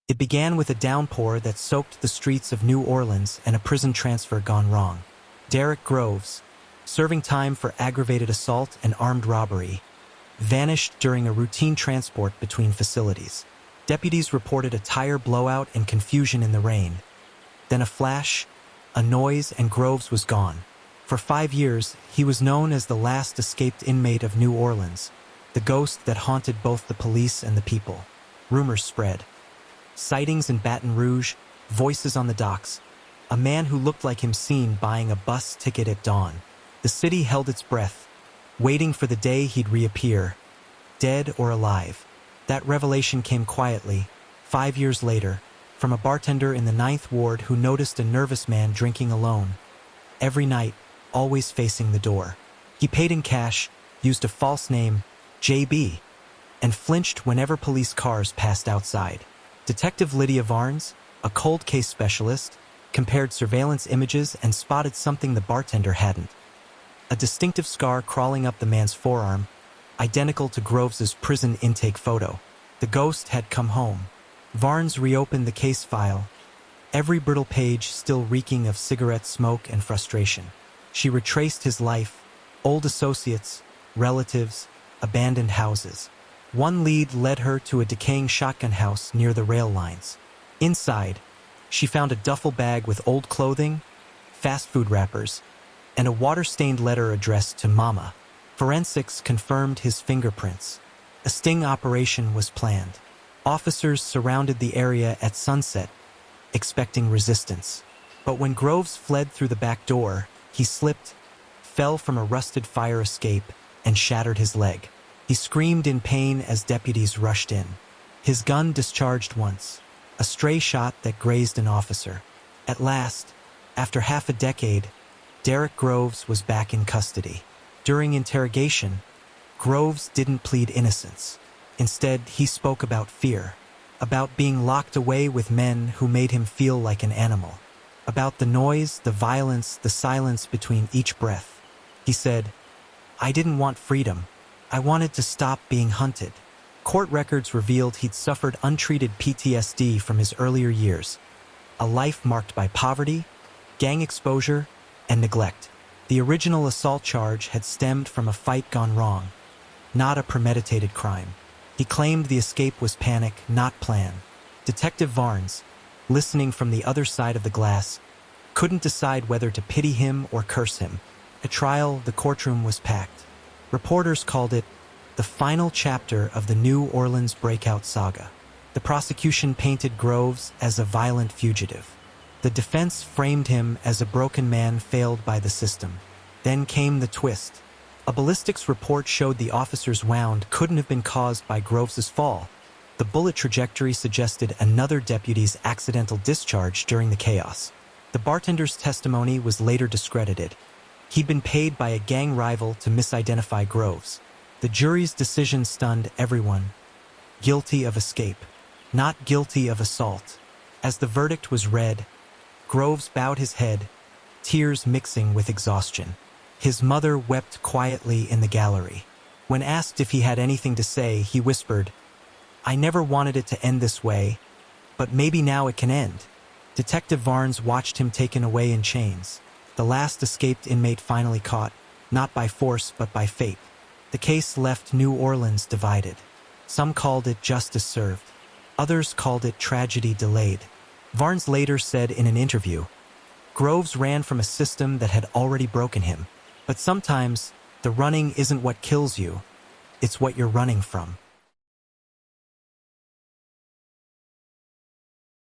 It began with a downpour that soaked the streets of New Orleans and a prison transfer gone wrong. Derrick Groves, serving time for aggravated assault and armed robbery, vanished during a routine transport between facilities. Deputies reported a tire blowout and confusion in the rain. Then a flash, a noise, and Groves was gone. For 5 years, he was known as the last escaped inmate of New Orleans, the ghost that haunted both the police and the people. Rumors spread. Sightings in Baton Rouge, voices on the docks, a man who looked like him seen buying a bus ticket at dawn. The city held its breath, waiting for the day he'd reappear, dead or alive. That revelation came quietly, 5 years later, from a bartender in the 9th Ward who noticed a nervous man drinking alone, every night, always facing the door. He paid in cash, used a false name, JB, and flinched whenever police cars passed outside. Detective Lydia Varnes, a cold case specialist, compared surveillance images and spotted something the bartender hadn't. A distinctive scar crawling up the man's forearm, identical to Groves's prison intake photo. The ghost had come home. Varnes reopened the case file, every brittle page still reeking of cigarette smoke and frustration. She retraced his life, old associates, relatives, abandoned houses. One lead led her to a decaying shotgun house near the rail lines. Inside, she found a duffel bag with old clothing, fast food wrappers, and a water-stained letter addressed to Mama. Forensics confirmed his fingerprints. A sting operation was planned. Officers surrounded the area at sunset, expecting resistance. But when Groves fled through the back door, he slipped, fell from a rusted fire escape, and shattered his leg. He screamed in pain as deputies rushed in. His gun discharged once, a stray shot that grazed an officer. At last, after half a decade, Derrick Groves was back in custody. During interrogation, Groves didn't plead innocence. Instead, he spoke about fear, about being locked away with men who made him feel like an animal, about the noise, the violence, the silence between each breath. He said, "I didn't want freedom. I wanted to stop being hunted." Court records revealed he'd suffered untreated PTSD from his earlier years, a life marked by poverty, gang exposure, and neglect. The original assault charge had stemmed from a fight gone wrong, not a premeditated crime. He claimed the escape was panic, not plan. Detective Varnes, listening from the other side of the glass, couldn't decide whether to pity him or curse him. At trial, the courtroom was packed. Reporters called it the final chapter of the New Orleans breakout saga. The prosecution painted Groves as a violent fugitive. The defense framed him as a broken man failed by the system. Then came the twist. A ballistics report showed the officer's wound couldn't have been caused by Groves's fall. The bullet trajectory suggested another deputy's accidental discharge during the chaos. The bartender's testimony was later discredited. He'd been paid by a gang rival to misidentify Groves. The jury's decision stunned everyone. Guilty of escape, not guilty of assault. As the verdict was read, Groves bowed his head, tears mixing with exhaustion. His mother wept quietly in the gallery. When asked if he had anything to say, he whispered, "I never wanted it to end this way, but maybe now it can end." Detective Varnes watched him taken away in chains. The last escaped inmate finally caught, not by force but by fate. The case left New Orleans divided. Some called it justice served. Others called it tragedy delayed. Varnes later said in an interview, "Groves ran from a system that had already broken him. But sometimes, the running isn't what kills you, it's what you're running from."